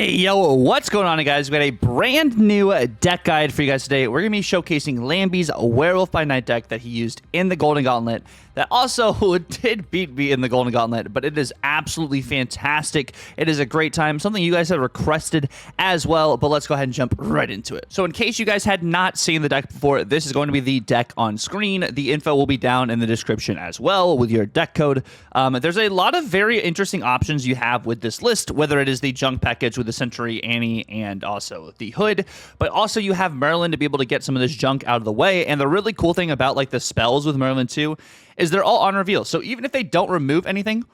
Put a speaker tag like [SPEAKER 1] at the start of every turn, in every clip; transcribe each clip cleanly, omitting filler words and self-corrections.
[SPEAKER 1] Hey, yo, what's going on, guys? We got a brand new deck guide for you guys today. We're going to be showcasing Lamby's Werewolf by Night deck that he used in the Golden Gauntlet that also did beat me in the Golden Gauntlet, but it is absolutely fantastic. It is a great time, something you guys have requested as well, but let's go ahead and jump right into it. So in case you guys had not seen the deck before, this is going to be the deck on screen. The info will be down in the description as well with your deck code. There's a lot of very interesting options you have with this list, whether it is the junk package with the Sentry, Annie, and also the Hood, but also you have Merlin to be able to get some of this junk out of the way. And the really cool thing about like the spells with Merlin too is they're all on reveal. So even if they don't remove anything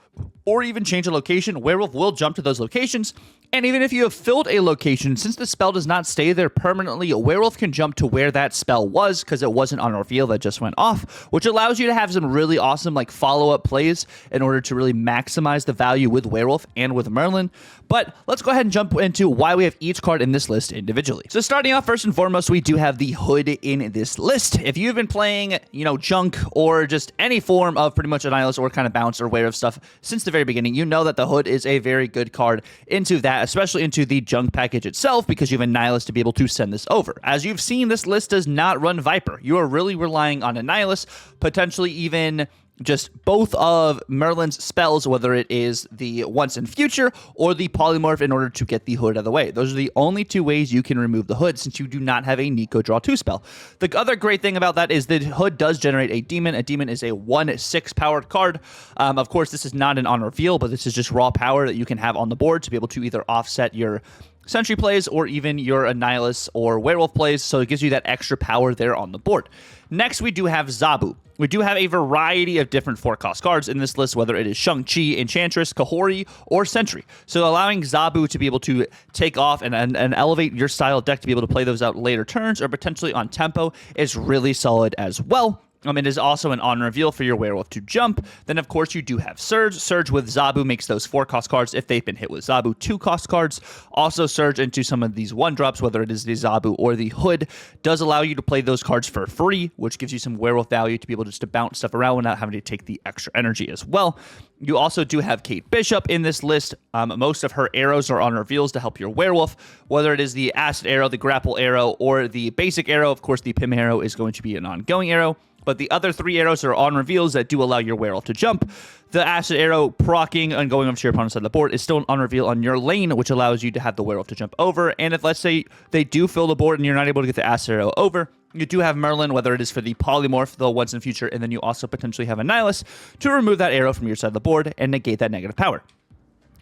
[SPEAKER 1] or even change a location, Werewolf will jump to those locations. And even if you have filled a location, since the spell does not stay there permanently, a Werewolf can jump to where that spell was because it wasn't on reveal that just went off, which allows you to have some really awesome like follow-up plays in order to really maximize the value with Werewolf and with Merlin. But let's go ahead and jump into why we have each card in this list individually. So starting off, first and foremost, we do have the Hood in this list. If you've been playing, junk or just any form of pretty much Annihilus or kind of bounce or Werewolf stuff since the very beginning, you know that the Hood is a very good card into that, especially into the junk package itself, because you have Annihilus to be able to send this over. As you've seen, this list does not run Viper. You are really relying on Annihilus, potentially even just both of Merlin's spells, whether it is the Once and Future or the Polymorph, in order to get the Hood out of the way. Those are the only two ways you can remove the Hood, since you do not have a Nico Draw 2 spell. The other great thing about that is the Hood does generate a Demon. A Demon is a 1/6 powered card. Of course, this is not an on reveal, but this is just raw power that you can have on the board to be able to either offset your Sentry plays or even your Annihilus or Werewolf plays, so it gives you that extra power there on the board. Next, we do have Zabu. We do have a variety of different 4-cost cards in this list, whether it is Shang-Chi, Enchantress, Kahori, or Sentry. So allowing Zabu to be able to take off and elevate your style deck to be able to play those out later turns or potentially on tempo is really solid as well. It is also an on reveal for your Werewolf to jump. Then, of course, you do have Surge. Surge with Zabu makes those 4-cost cards, if they've been hit with Zabu, 2-cost cards. Also, Surge into some of these 1-drops, whether it is the Zabu or the Hood, does allow you to play those cards for free, which gives you some Werewolf value to be able just to bounce stuff around without having to take the extra energy as well. You also do have Kate Bishop in this list. Most of her arrows are on reveals to help your Werewolf, whether it is the Acid Arrow, the Grapple Arrow, or the Basic Arrow. Of course, the Pim Arrow is going to be an ongoing arrow. But the other 3 arrows are on reveals that do allow your Werewolf to jump. The Acid Arrow procking and going over to your opponent's side of the board is still an on reveal on your lane, which allows you to have the Werewolf to jump over. And if, let's say, they do fill the board and you're not able to get the Acid Arrow over, you do have Merlin, whether it is for the Polymorph, the Once and Future, and then you also potentially have Annihilus to remove that arrow from your side of the board and negate that negative power.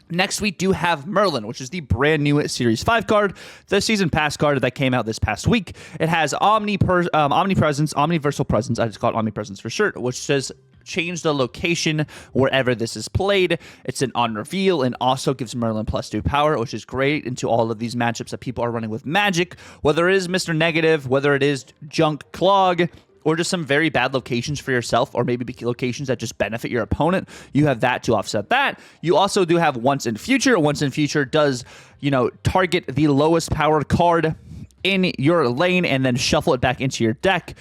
[SPEAKER 1] Next, we do have Merlin, which is the brand new Series 5 card, the Season Pass card that came out this past week. It has Omnipresence, Omniversal Presence, I just call it Omnipresence for short, which says change the location wherever this is played. It's an on reveal and also gives Merlin +2 power, which is great into all of these matchups that people are running with Magic, whether it is Mr. Negative, whether it is Junk Clog, or just some very bad locations for yourself, or maybe locations that just benefit your opponent. You have that to offset that. You also do have Once in Future. Once in Future does, target the lowest powered card in your lane and then shuffle it back into your deck.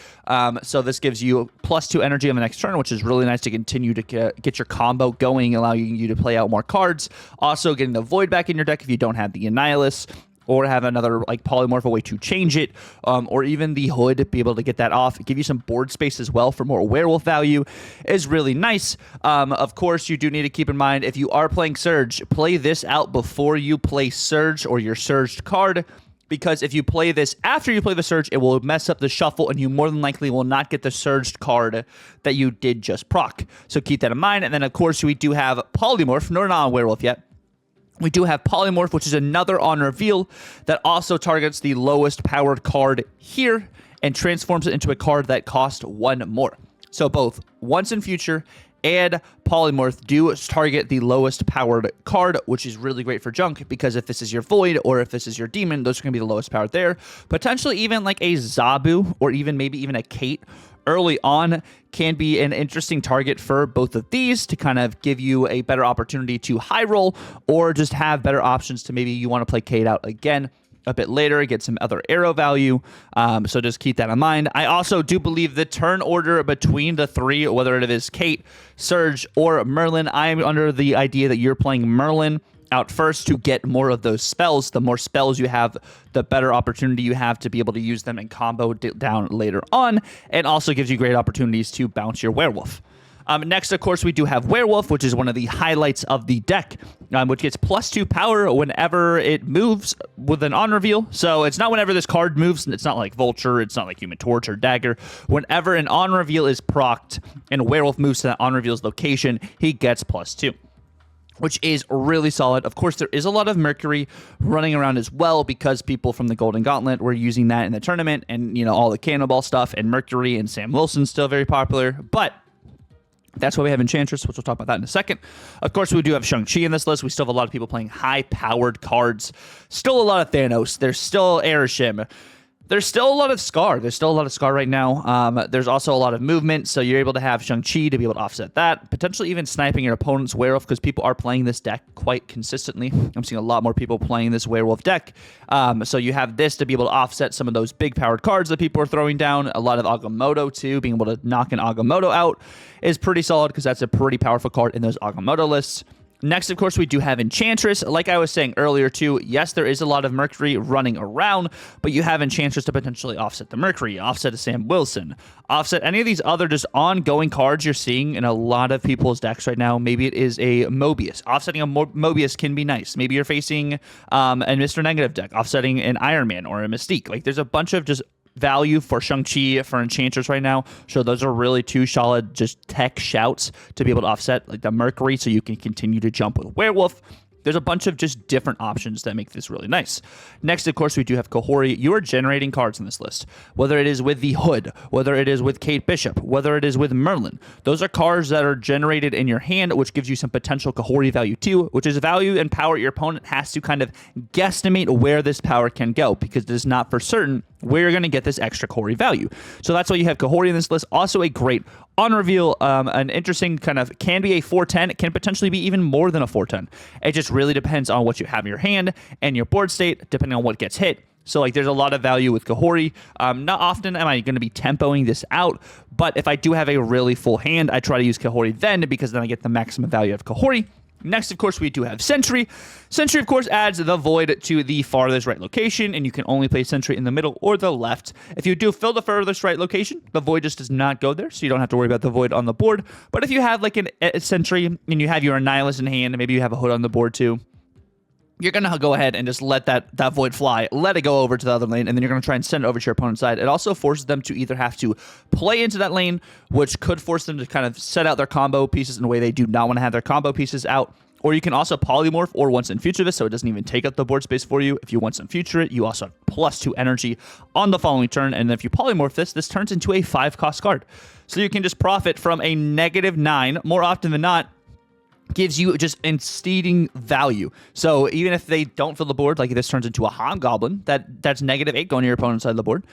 [SPEAKER 1] So this gives you +2 energy on the next turn, which is really nice to continue to get your combo going, allowing you to play out more cards. Also getting the Void back in your deck if you don't have the Annihilus, or have another like Polymorph, a way to change it, or even the Hood, be able to get that off, give you some board space as well for more Werewolf value, is really nice. Of course, you do need to keep in mind, if you are playing Surge, play this out before you play Surge or your Surged card, because if you play this after you play the Surge, it will mess up the shuffle, and you more than likely will not get the Surged card that you did just proc. So keep that in mind. And then, of course, we do have Polymorph. No, not on Werewolf yet. We do have Polymorph, which is another on reveal that also targets the lowest powered card here and transforms it into a card that costs 1 more. So both Once in Future and Polymorph do target the lowest powered card, which is really great for junk, because if this is your Void or if this is your Demon, those are going to be the lowest powered there. Potentially even like a Zabu or maybe even a Kate early on can be an interesting target for both of these to kind of give you a better opportunity to high roll, or just have better options to maybe you want to play Kate out again a bit later, get some other arrow value. So just keep that in mind. I also do believe the turn order between the 3, whether it is Kate, Surge, or Merlin, I'm under the idea that you're playing Merlin out first to get more of those spells. The more spells you have, the better opportunity you have to be able to use them and combo down later on, and also gives you great opportunities to bounce your werewolf. Next, of course, we do have Werewolf, which is one of the highlights of the deck, which gets +2 power whenever it moves with an on reveal. So it's not whenever this card moves. It's not like Vulture. It's not like Human Torch or Dagger. Whenever an on reveal is procced and Werewolf moves to that on reveal's location, he gets +2. Which is really solid. Of course, there is a lot of Mercury running around as well because people from the Golden Gauntlet were using that in the tournament, and all the Cannonball stuff, and Mercury and Sam Wilson's still very popular. But that's why we have Enchantress, which we'll talk about that in a second. Of course, we do have Shang-Chi in this list. We still have a lot of people playing high-powered cards. Still a lot of Thanos. There's still Arishem. There's still a lot of Scar. There's still a lot of Scar right now. There's also a lot of movement, so you're able to have Shang-Chi to be able to offset that. Potentially even sniping your opponent's Werewolf, because people are playing this deck quite consistently. I'm seeing a lot more people playing this Werewolf deck. So you have this to be able to offset some of those big-powered cards that people are throwing down. A lot of Agamotto, too. Being able to knock an Agamotto out is pretty solid, because that's a pretty powerful card in those Agamotto lists. Next, of course, we do have Enchantress. Like I was saying earlier, too, yes, there is a lot of Mercury running around, but you have Enchantress to potentially offset the Mercury, offset a Sam Wilson, offset any of these other just ongoing cards you're seeing in a lot of people's decks right now. Maybe it is a Mobius. Offsetting a Mobius can be nice. Maybe you're facing a Mr. Negative deck, offsetting an Iron Man or a Mystique. Like, there's a bunch of just value for Shang-Chi, for Enchantress right now. So those are really two solid just tech shouts to be able to offset like the Mercury, so you can continue to jump with Werewolf. There's a bunch of just different options that make this really nice. Next, of course, we do have Kahori. You are generating cards in this list, whether it is with the Hood, whether it is with Kate Bishop, whether it is with Merlin. Those are cards that are generated in your hand, which gives you some potential Kahori value too, which is value and power your opponent has to kind of guesstimate where this power can go, because it is not for certain where you're going to get this extra Kahori value. So that's why you have Kahori in this list. Also a great on reveal, an interesting kind of, can be a 4/10. It can potentially be even more than a 4/10. It just really depends on what you have in your hand and your board state, depending on what gets hit. So like, there's a lot of value with Kahori. Not often am I going to be tempoing this out, but if I do have a really full hand, I try to use Kahori then, because then I get the maximum value of Kahori. Next, of course, we do have Sentry. Sentry, of course, adds the Void to the farthest right location, and you can only play Sentry in the middle or the left. If you do fill the furthest right location, the Void just does not go there, so you don't have to worry about the Void on the board. But if you have like a Sentry and you have your Annihilus in hand, and maybe you have a Hood on the board too, you're going to go ahead and just let that Void fly, let it go over to the other lane, and then you're going to try and send it over to your opponent's side. It also forces them to either have to play into that lane, which could force them to kind of set out their combo pieces in a way they do not want to have their combo pieces out. Or you can also polymorph or once in future this, so it doesn't even take up the board space for you. If you once in future it, you also have +2 energy on the following turn. And if you polymorph this turns into a 5-cost card. So you can just profit from a -9 more often than not. Gives you just instilling value. So even if they don't fill the board, like this turns into a Hobgoblin, that's -8 going to your opponent's side of the board,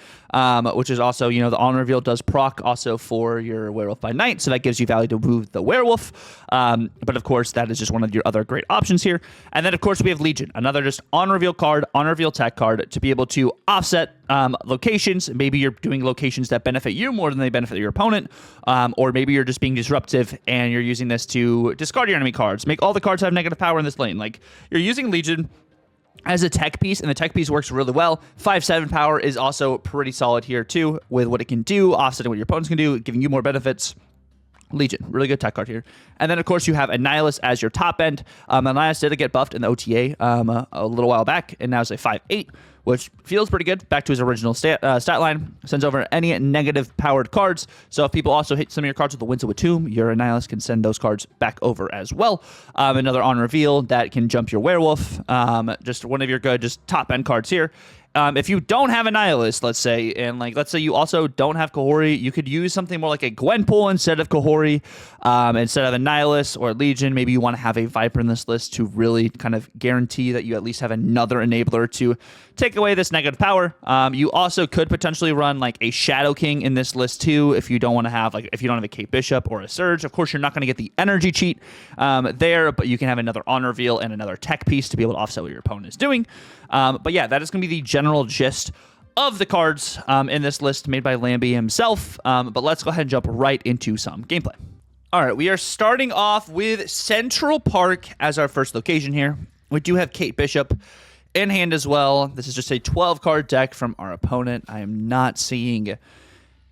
[SPEAKER 1] which is also, the on reveal does proc also for your Werewolf by Night, so that gives you value to move the Werewolf. But of course, that is just one of your other great options here. And then of course we have Legion, another just on reveal card, on reveal tech card to be able to offset locations. Maybe you're doing locations that benefit you more than they benefit your opponent, or maybe you're just being disruptive and you're using this to discard your enemy cards, make all the cards have negative power in this lane. Like, you're using Legion as a tech piece, and the tech piece works really well. 5/7 power is also pretty solid here too, with what it can do, offsetting what your opponents can do, giving you more benefits. Legion, really good tech card here. And then, of course, you have Annihilus as your top end. Annihilus did get buffed in the OTA a little while back, and now it's a 5/8, which feels pretty good. Back to his original stat line. Sends over any negative powered cards. So if people also hit some of your cards with the Winds of Tomb, your Annihilus can send those cards back over as well. Another on reveal that can jump your Werewolf. Just one of your good, just top end cards here. If you don't have Annihilus, let's say, and let's say you also don't have Kahori, you could use something more like a Gwenpool instead of Kahori, instead of Annihilus or Legion. Maybe you want to have a Viper in this list to really kind of guarantee that you at least have another enabler to take away this negative power. You also could potentially run like a Shadow King in this list too, if you don't want to have if you don't have a Kate Bishop or a Surge. Of course, you're not going to get the energy cheat there, but you can have another on reveal and another tech piece to be able to offset what your opponent is doing. But yeah, that is going to be the general gist of the cards in this list made by Lamby himself. But let's go ahead and jump right into some gameplay. All right, we are starting off with Central Park as our first location here. We do have Kate Bishop in hand as well. This is just a 12-card deck from our opponent. I am not seeing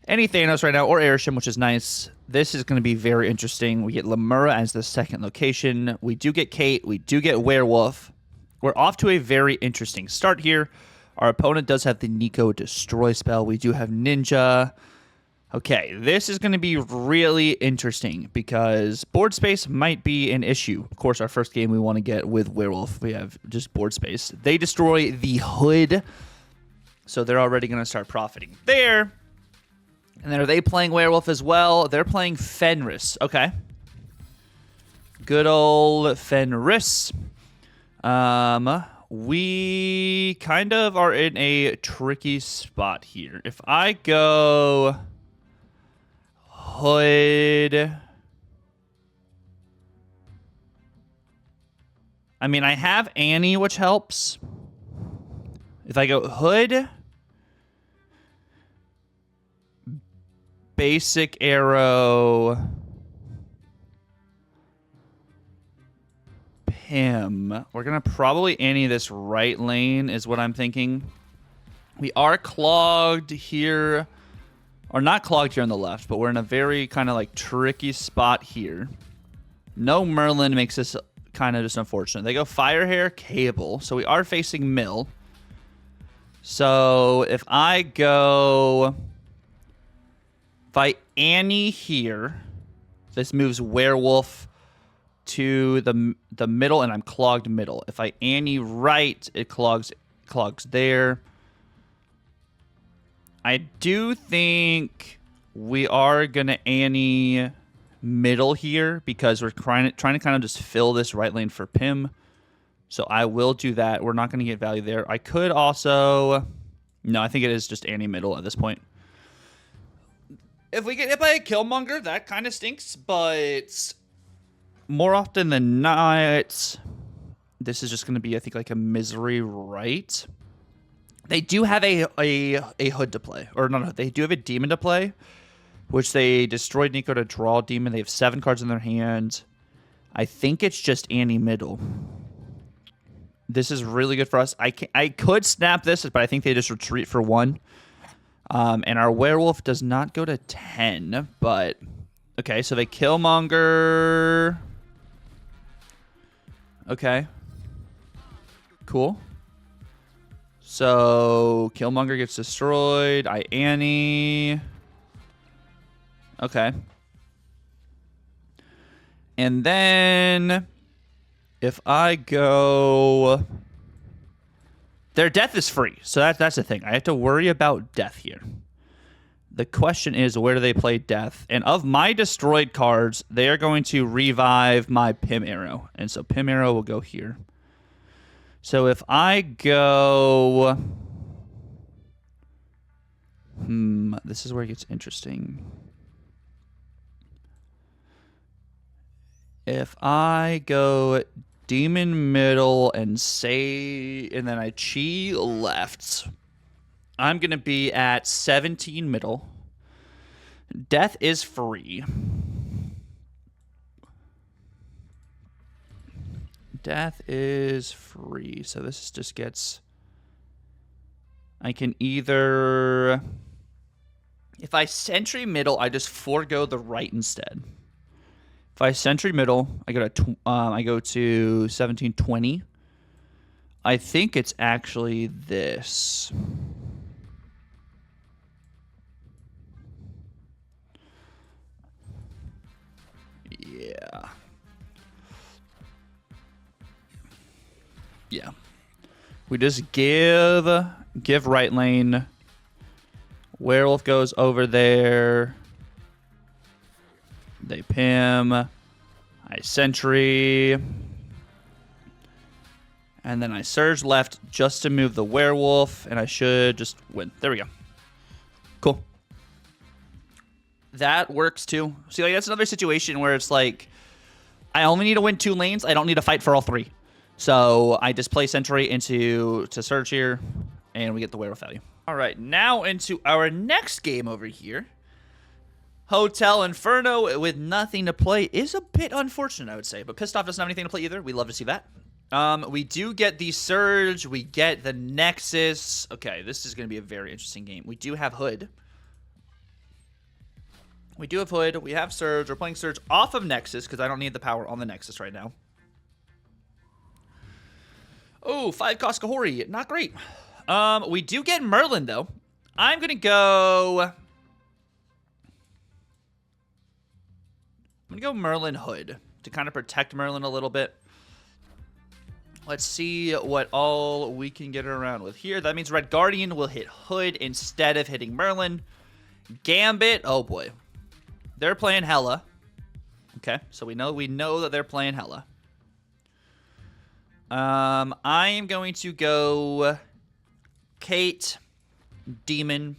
[SPEAKER 1] any Thanos right now or Airshim, which is nice. This is going to be very interesting. We get Lamura as the second location. We do get Kate. We do get Werewolf. We're off to a very interesting start here. Our opponent does have the Nico Destroy spell. We do have Ninja. Okay, this is going to be really interesting because board space might be an issue. Of course, our first game we want to get with Werewolf, we have just board space. They destroy the hood, so they're already going to start profiting there. And then are they playing Werewolf as well? They're playing Fenris. Okay. Good old Fenris. We kind of are in a tricky spot here. If I go Hood, I mean, I have Annie, which helps. If I go Hood, basic arrow, Pim. We're going to probably Annie this right lane is what I'm thinking. We are clogged here. Or not clogged here on the left, but we're in a very kind of like tricky spot here. No Merlin makes this kind of just unfortunate. They go Firehair, Cable. So we are facing Mill. So if I go... If I Annie here, this moves Werewolf to the middle, and I'm clogged middle. If I Annie right, it clogs there. I do think we are going to Annie middle here because we're trying to kind of just fill this right lane for Pim. So I will do that. We're not going to get value there. I could also... No, I think it is just Annie middle at this point. If we get hit by a Killmonger, that kind of stinks, but more often than not, this is just going to be, I think, like a misery right. They do have a hood to play, or no, they do have a demon to play, which they destroyed Nico to draw a demon. They have 7 cards in their hand. I think it's just Annie middle. This is really good for us. I could snap this, but I think they just retreat for 1. And our Werewolf does not go to 10, but... Okay, so they Killmonger... Okay. Cool. So, Killmonger gets destroyed. I Annie... Okay. And then... If I go... Their death is free, so that's the thing. I have to worry about death here. The question is, where do they play death? And of my destroyed cards, they are going to revive my Pim Arrow. And so Pim Arrow will go here. So if I go... This is where it gets interesting. If I go... Demon middle and then I Chi left. I'm going to be at 17 middle. Death is free. Death is free. So this just gets... I can either... If I sentry middle, I just forego the right instead. If I sentry middle, I go to 1720. I think it's actually this. Yeah. Yeah. We just give right lane. Werewolf goes over there. They Pim. I sentry. And then I surge left just to move the Werewolf, and I should just win. There we go. Cool. That works too. See, like, that's another situation where it's like, I only need to win 2 lanes. I don't need to fight for all 3. So I just play sentry to surge here, and we get the Werewolf value. All right, now into our next game over here. Hotel Inferno with nothing to play is a bit unfortunate, I would say. But Pissed Off doesn't have anything to play either. We love to see that. We do get the Surge. We get the Nexus. Okay, this is going to be a very interesting game. We do have Hood. We do have Hood. We have Surge. We're playing Surge off of Nexus because I don't need the power on the Nexus right now. Oh, 5 cost Kahori. Not great. We do get Merlin, though. I'm going to go Merlin Hood to kind of protect Merlin a little bit. Let's see what all we can get around with here. That means Red Guardian will hit Hood instead of hitting Merlin. Gambit. Oh, boy. They're playing Hella. Okay, so we know that they're playing Hella. I am going to go Kate, Demon.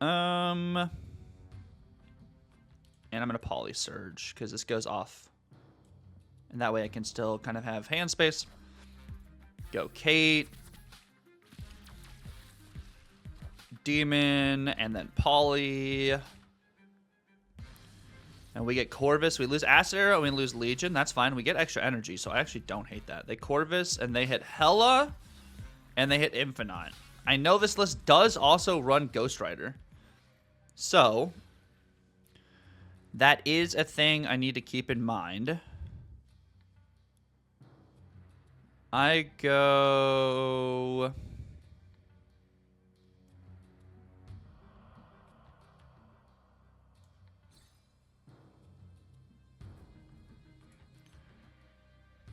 [SPEAKER 1] And I'm going to Poly Surge because this goes off. And that way I can still kind of have hand space. Go Kate. Demon. And then Poly. And we get Corvus. We lose Acid Arrow and we lose Legion. That's fine. We get extra energy, so I actually don't hate that. They Corvus and they hit Hella. And they hit Infinite. I know this list does also run Ghost Rider. So that is a thing I need to keep in mind. I go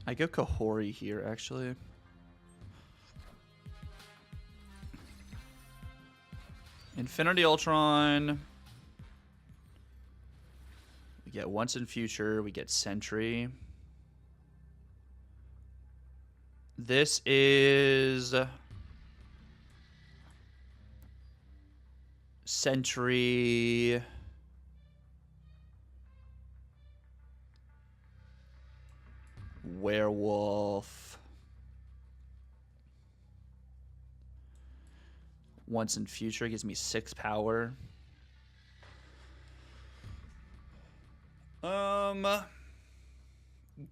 [SPEAKER 1] Kahori here, actually. Infinity Ultron. We get Once in Future. We get Sentry. This is Sentry. Werewolf. Once in Future gives me 6 power.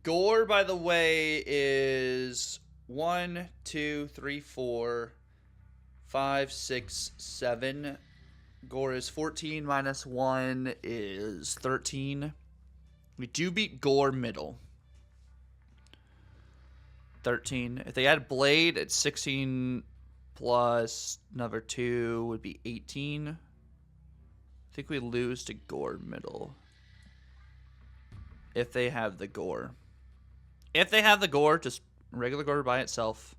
[SPEAKER 1] Gore, by the way, is 1, 2, 3, 4, 5, 6, 7. Gore is 14 minus 1 is 13. We do beat Gore middle. 13. If they add Blade, it's 16 plus another 2 would be 18. I think we lose to Gore middle. If they have the Gore. If they have the Gore, just regular Gore by itself,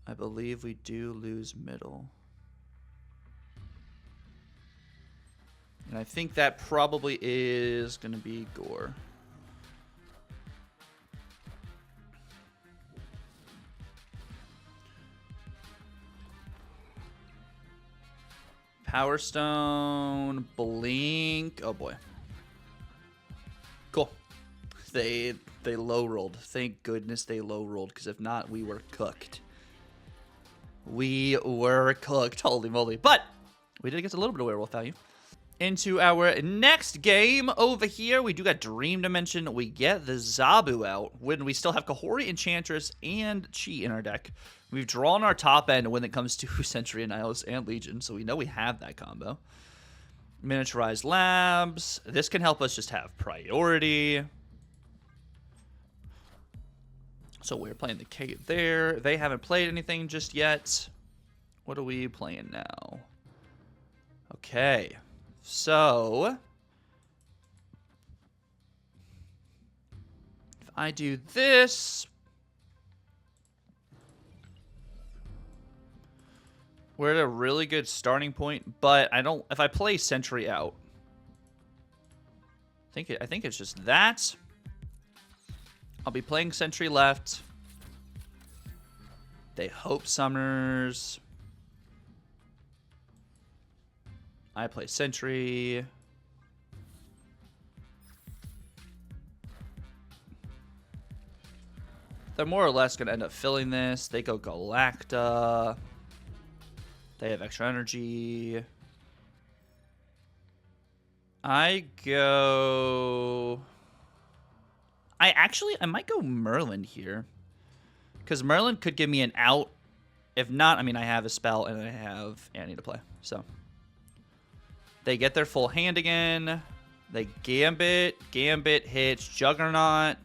[SPEAKER 1] I believe we do lose middle. And I think that probably is going to be Gore. Power Stone, Blink. Oh boy. Cool. They low rolled. Thank goodness they low rolled, because if not, we were cooked. We were cooked. Holy moly. But we did get a little bit of werewolf value. Into our next game over here, we do got Dream Dimension. We get the Zabu out when we still have Kahori, Enchantress, and Chi in our deck. We've drawn our top end when it comes to Sentry, Annihilus, and Legion, so we know we have that combo. Miniaturized Labs. This can help us just have priority. So we're playing the Kate there. They haven't played anything just yet. What are we playing now? Okay. So if I do this, we're at a really good starting point, but if I play Sentry out, I think it's just that. I'll be playing Sentry left. They hope Summers. I play Sentry. They're more or less going to end up filling this. They go Galacta. They have extra energy. I might go Merlin here. Because Merlin could give me an out. If not, I mean, I have a spell and I have Annie to play. So they get their full hand again. They Gambit. Gambit hits Juggernaut.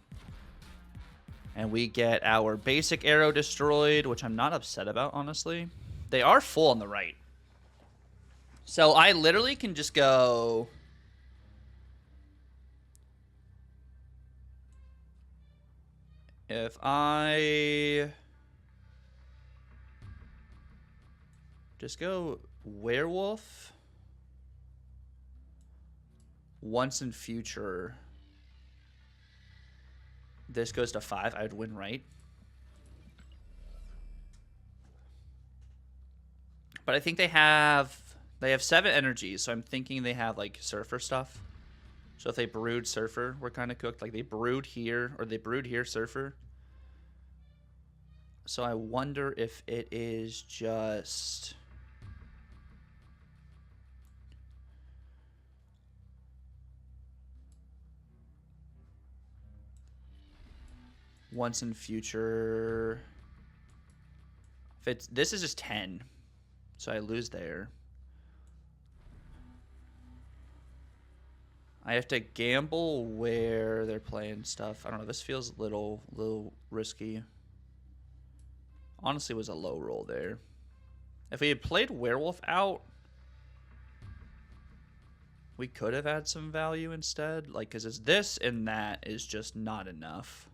[SPEAKER 1] And we get our basic arrow destroyed, which I'm not upset about, honestly. They are full on the right. So I literally can just go... If I... just go Werewolf. Once in future... this goes to 5, I would win, right? But I think they have 7 energies, so I'm thinking they have like Surfer stuff. So if they brewed Surfer, we're kind of cooked. Like they brewed here, or they brewed here Surfer. So I wonder if it is just... once in future. If it's, this is just 10, so I lose there. I have to gamble where they're playing stuff. I don't know. This feels a little risky. Honestly, it was a low roll there. If we had played Werewolf out, we could have had some value instead. Like, because it's this and that is just not enough.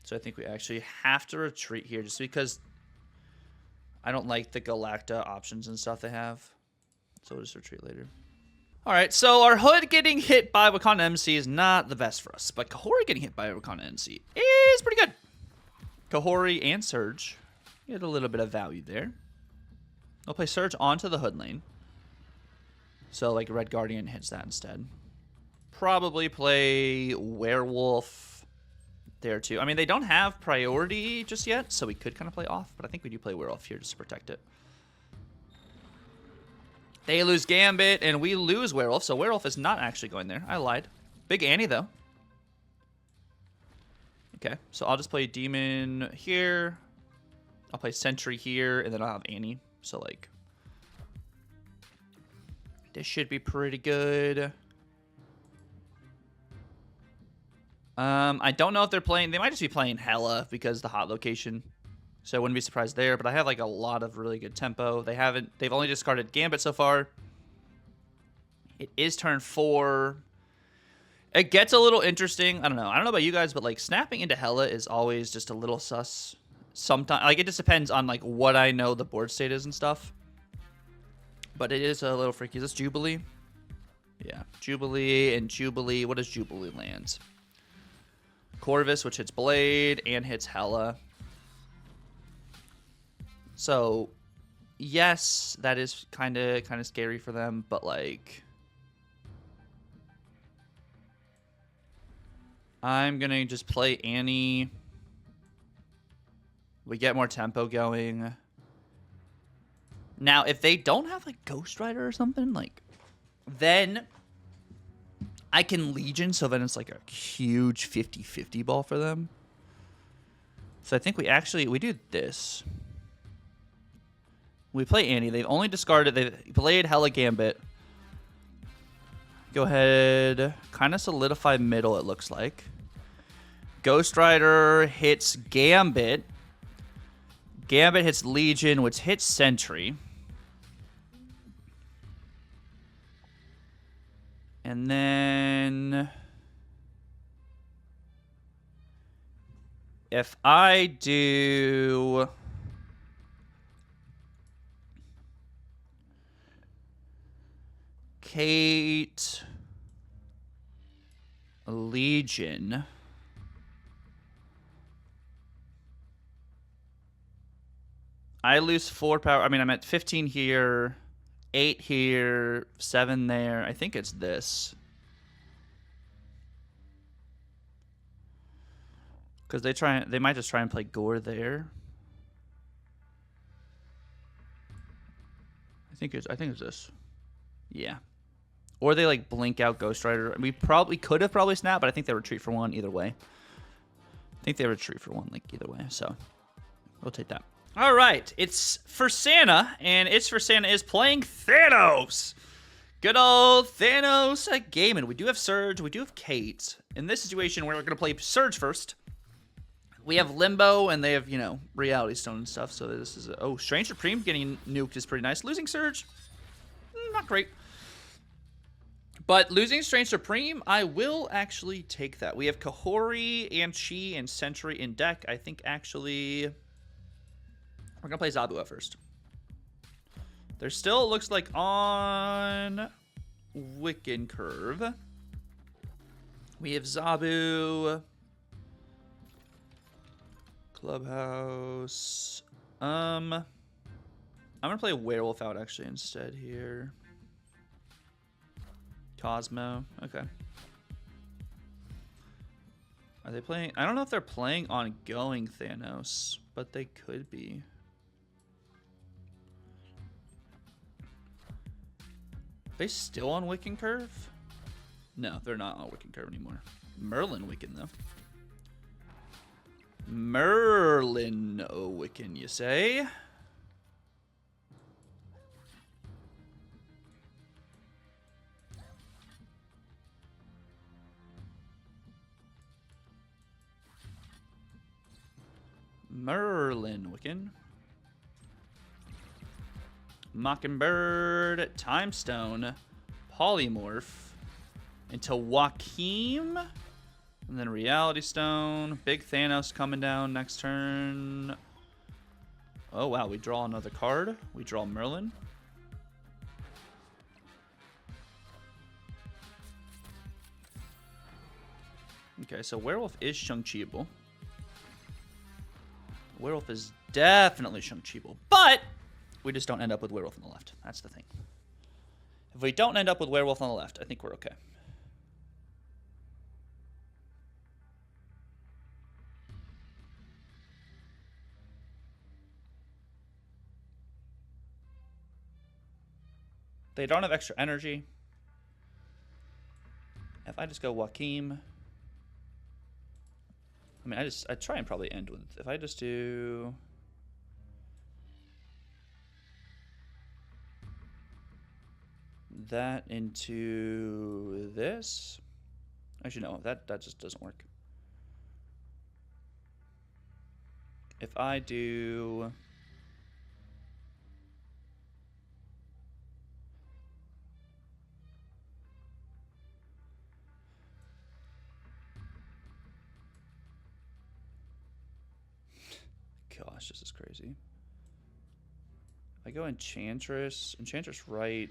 [SPEAKER 1] So I think we actually have to retreat here just because I don't like the Galacta options and stuff they have. So we'll just retreat later. All right, so our Hood getting hit by Wakanda MC is not the best for us, but Kahori getting hit by Wakanda MC is pretty good. Kahori and Surge get a little bit of value there. I'll play Surge onto the Hood lane. So like Red Guardian hits that instead. Probably play Werewolf there too. I mean, they don't have priority just yet, so we could kind of play off, but I think we do play Werewolf here just to protect it. They lose Gambit, and we lose Werewolf, so Werewolf is not actually going there. I lied. Big Annie, though. Okay, so I'll just play Demon here. I'll play Sentry here, and then I'll have Annie. So, like, this should be pretty good. I don't know if they're playing... they might just be playing Hela because the hot location. So I wouldn't be surprised there, but I have like a lot of really good tempo. They've only discarded Gambit so far. It is turn 4. It gets a little interesting. I don't know about you guys, but like snapping into Hela is always just a little sus. Sometimes, like, it just depends on like what I know the board state is and stuff. But it is a little freaky. Is this Jubilee? Yeah, Jubilee and Jubilee. What does Jubilee land? Corvus, which hits Blade and hits Hela. So, yes, that is kind of scary for them, but like, I'm gonna just play Annie. We get more tempo going. Now, if they don't have like Ghost Rider or something, like, then I can Legion, so then it's like a huge 50-50 ball for them. So I think we do this. We play Annie. They've only discarded... they played Hela Gambit. Go ahead. Kind of solidify middle, it looks like. Ghost Rider hits Gambit. Gambit hits Legion, which hits Sentry. And then... if I do... Kate... Legion... I lose 4 power. I mean, I'm at 15 here, 8 here, 7 there. I think it's this. Because they might just try and play Gore there. I think it's this. Yeah. Or they like blink out Ghost Rider. We probably could have snapped, but I think they retreat for 1 either way. I think they retreat for 1 like either way. So we'll take that. All right, it's for Santa, and It's for Santa is playing Thanos. Good old Thanos gaming. We do have Surge. We do have Kate. In this situation, we're going to play Surge first. We have Limbo, and they have, you know, Reality Stone and stuff. So this is... oh, Strange Supreme getting nuked is pretty nice. Losing Surge, not great. But losing Strange Supreme, I will actually take that. We have Kahori and Chi and Sentry in deck. I think, actually... we're going to play Zabu at first. There still looks like on Wiccan Curve. We have Zabu. Clubhouse. I'm going to play Werewolf out actually instead here. Cosmo. Okay. Are they playing? I don't know if they're playing ongoing Thanos, but they could be. Are they still on Wiccan Curve? No, they're not on Wiccan Curve anymore. Merlin Wiccan, though. Merlin Wiccan, you say? Merlin Wiccan. Mockingbird, Timestone, Polymorph, into Joaquim, and then Reality Stone. Big Thanos coming down next turn. Oh, wow, we draw another card. We draw Merlin. Okay, so Werewolf is Shang-Chi-able. Werewolf is definitely Shang-Chi-able, but we just don't end up with Werewolf on the left. That's the thing. If we don't end up with Werewolf on the left, I think we're okay. They don't have extra energy. If I just go Joaquim... I mean, I try and probably end with... if I just do... that into this. Actually, no, that just doesn't work. If I do... gosh, this is crazy. I go Enchantress right.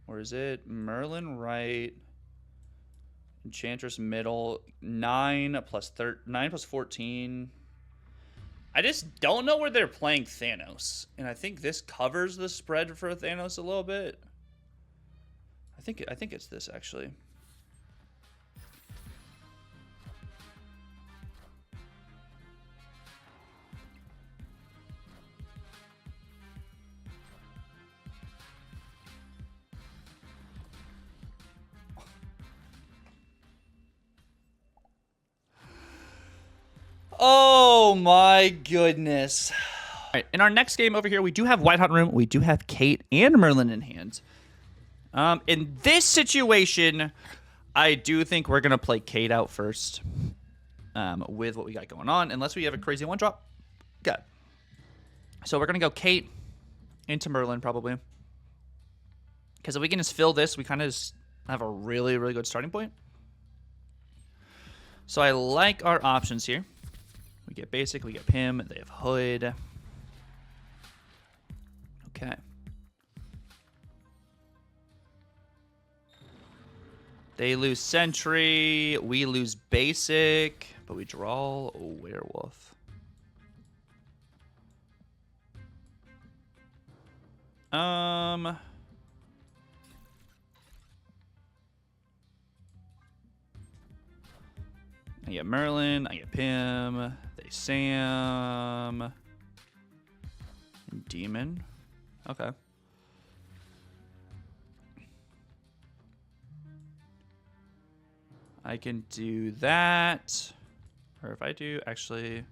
[SPEAKER 1] Or is it Merlin right? Enchantress middle. 9 plus 14. I just don't know where they're playing Thanos. And I think this covers the spread for Thanos a little bit. I think it's this actually. Oh my goodness. All right, in our next game over here, we do have White Hot Room. We do have Kate and Merlin in hand. In this situation, I do think we're going to play Kate out first with what we got going on, unless we have a crazy one drop. Good. So we're going to go Kate into Merlin probably. Because if we can just fill this, we kind of just have a really, really good starting point. So I like our options here. We get basic, we get Pim, they have Hood. Okay. They lose Sentry, we lose basic, but we draw a Werewolf. I get Merlin, I get Pim, they Sam, and Demon. Okay. I can do that. Or if I do, actually...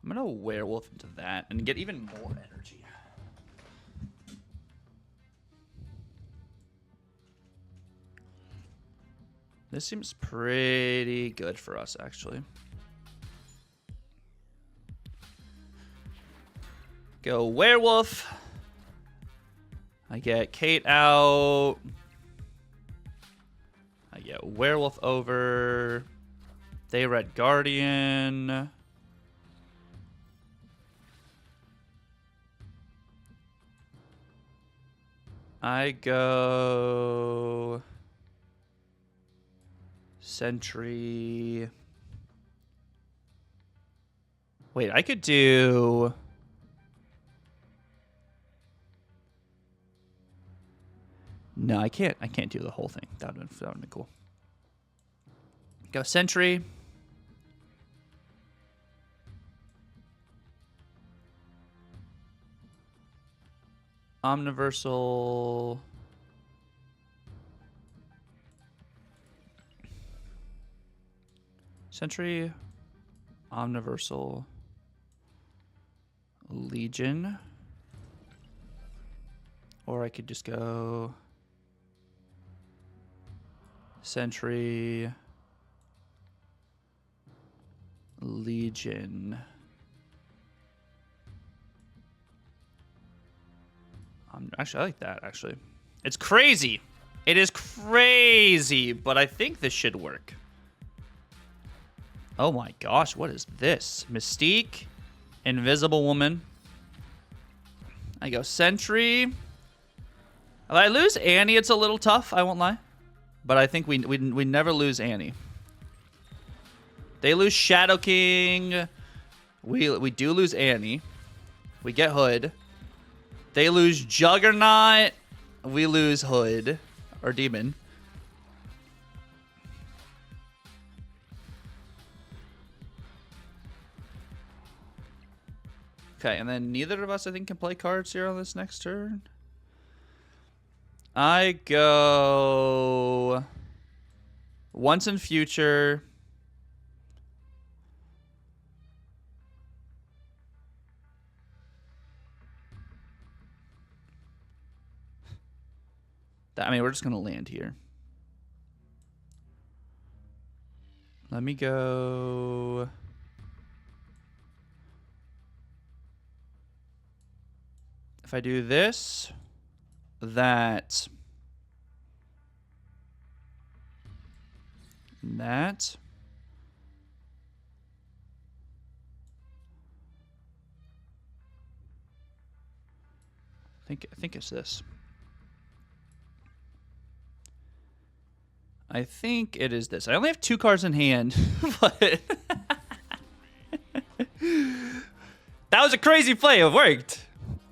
[SPEAKER 1] I'm going to werewolf into that and get even more energy. This seems pretty good for us, actually. Go werewolf. I get Kate out. I get werewolf over. They red guardian. I go sentry. Wait, I could do... No, I can't. I can't do the whole thing. That would have been cool. Go sentry. Omniversal. Sentry. Omniversal. Legion. Or I could just go... Sentry, Legion. Actually, I like that, actually. It's crazy. It is crazy, but I think this should work. Oh my gosh, what is this? Mystique, Invisible Woman. I go Sentry. If I lose Annie, it's a little tough, I won't lie. But I think we never lose Annie. They lose Shadow King. We do lose Annie. We get Hood. They lose Juggernaut. We lose Hood. Or Demon. Okay, and then neither of us, I think, can play cards here on this next turn. I go once in future. I mean, we're just going to land here. Let me go. If I do this... That. I think it's this. I think it is this. I only have 2 cards in hand, but that was a crazy play. It worked.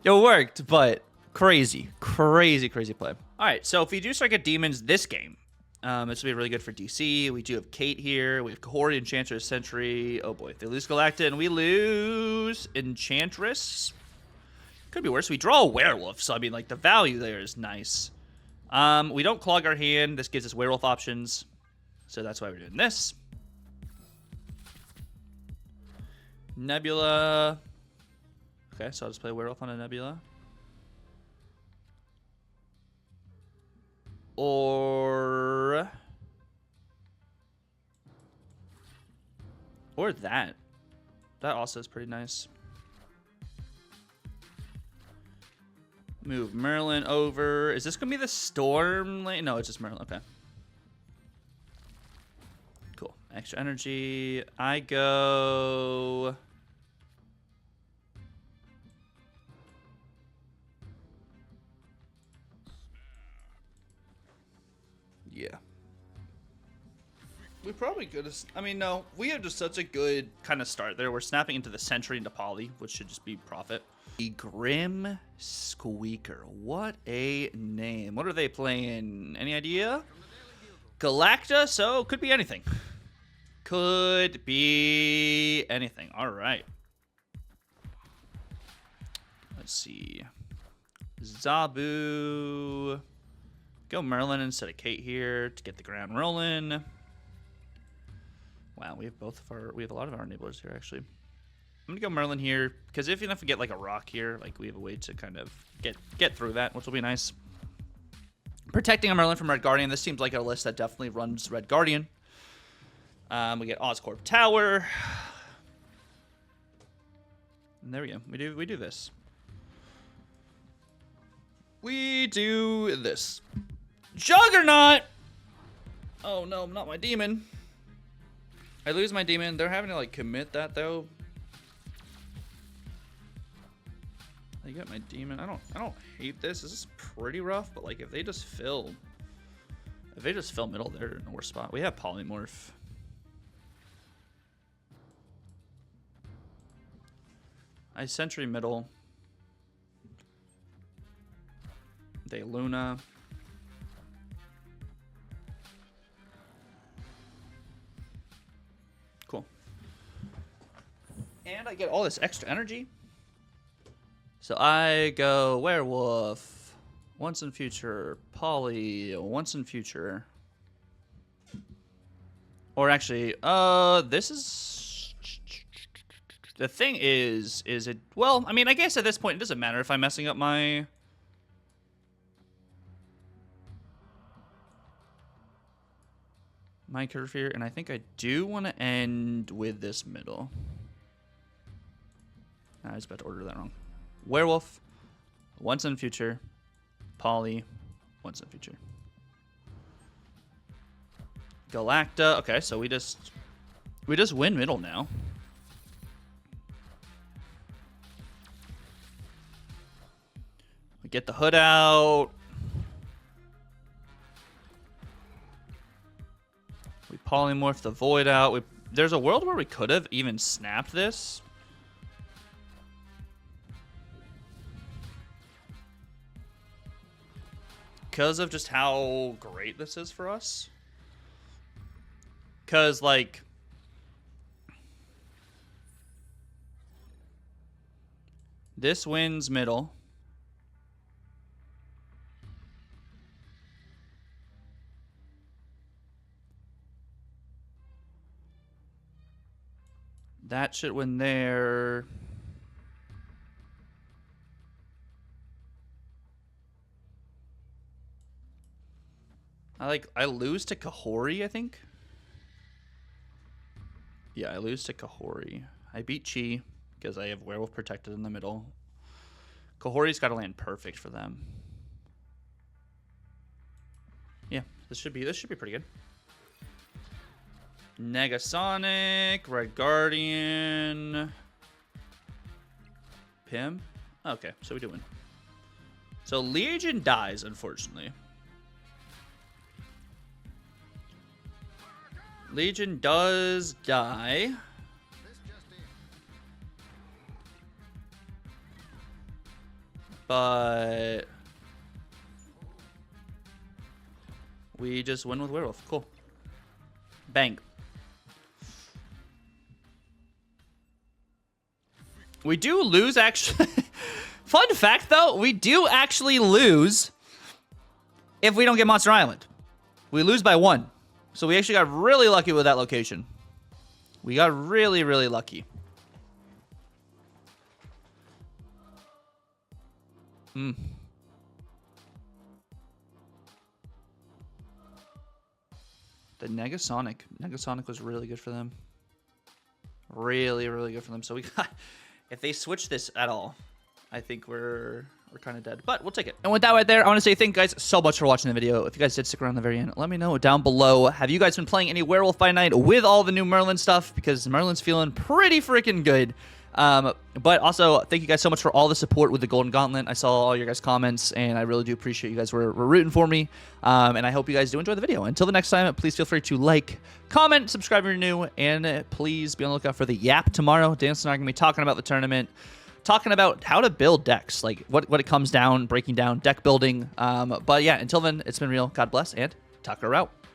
[SPEAKER 1] It worked, but crazy play. All right, so if we do start get demons this game, this will be really good for DC. We do have Kate here. We have Horde, Enchantress, Sentry. Oh boy, they lose Galacta and we lose Enchantress. Could be worse. We draw a Werewolf, so I mean, like, the value there is nice. We don't clog our hand. This gives us Werewolf options, so that's why we're doing this. Nebula. Okay, so I'll just play Werewolf on a Nebula. Or that. That also is pretty nice. Move Merlin over. Is this going to be the Storm lane? No, it's just Merlin. Okay. Cool. Extra energy. I go... Yeah. We probably could have... I mean, no. We have just such a good kind of start there. We're snapping into the Sentry into Poly, which should just be profit. The Grim Squeaker. What a name. What are they playing? Any idea? Galacta? So, could be anything. Could be anything. All right. Let's see. Zabu... Go Merlin instead of Kate here to get the ground rolling. Wow, we have we have a lot of our enablers here actually. I'm gonna go Merlin here because even if we get like a rock here, like we have a way to kind of get through that, which will be nice. Protecting a Merlin from Red Guardian. This seems like a list that definitely runs Red Guardian. We get Oscorp Tower. And there we go. We do this. We do this. Juggernaut! Oh no, not my demon. I lose my demon. They're having to like commit that though. I got my demon. I don't hate this. This is pretty rough, but like if they just fill middle, they're in a worse spot. We have polymorph. I sentry middle. They Luna. Cool. And I get all this extra energy. So I go Werewolf, once in future, Poly, once in future. Or actually, this is... The thing is it... Well, I mean, I guess at this point it doesn't matter if I'm messing up my... my curve here, and I think I do want to end with this middle. I was about to order that wrong. Werewolf, once in future, Poly, once in future. Galacta. Okay, so we just win middle now. We get the hood out. We polymorph the void out. There's a world where we could have even snapped this. Because of just how great this is for us. Because, like... this wins middle. That should win there. I lose to Kahori, I think. Yeah, I lose to Kahori. I beat Chi because I have Werewolf protected in the middle. Kahori's got to land perfect for them. Yeah, this should be pretty good. Negasonic, Red Guardian, Pim. Okay, so we do win. So Legion dies, unfortunately. Legion does die. But we just win with Werewolf. Cool. Bang. We do lose, actually. Fun fact, though, we do actually lose if we don't get Monster Island. We lose by 1. So we actually got really lucky with that location. We got really, really lucky. The Negasonic. Negasonic was really good for them. Really, really good for them. So we got... If they switch this at all, I think we're kind of dead. But we'll take it. And with that right there, I want to say thank you guys so much for watching the video. If you guys did stick around the very end, let me know down below. Have you guys been playing any Werewolf by Night with all the new Merlin stuff? Because Merlin's feeling pretty freaking good. But also, thank you guys so much for all the support with the Golden Gauntlet. I saw all your guys' comments, and I really do appreciate you guys were rooting for me. And I hope you guys do enjoy the video. Until the next time, please feel free to like, comment, subscribe if you're new, and please be on the lookout for the Yap tomorrow. Dan and I are going to be talking about the tournament, talking about how to build decks, like what it comes down, breaking down deck building. But yeah, until then, it's been real. God bless, and Tucker out.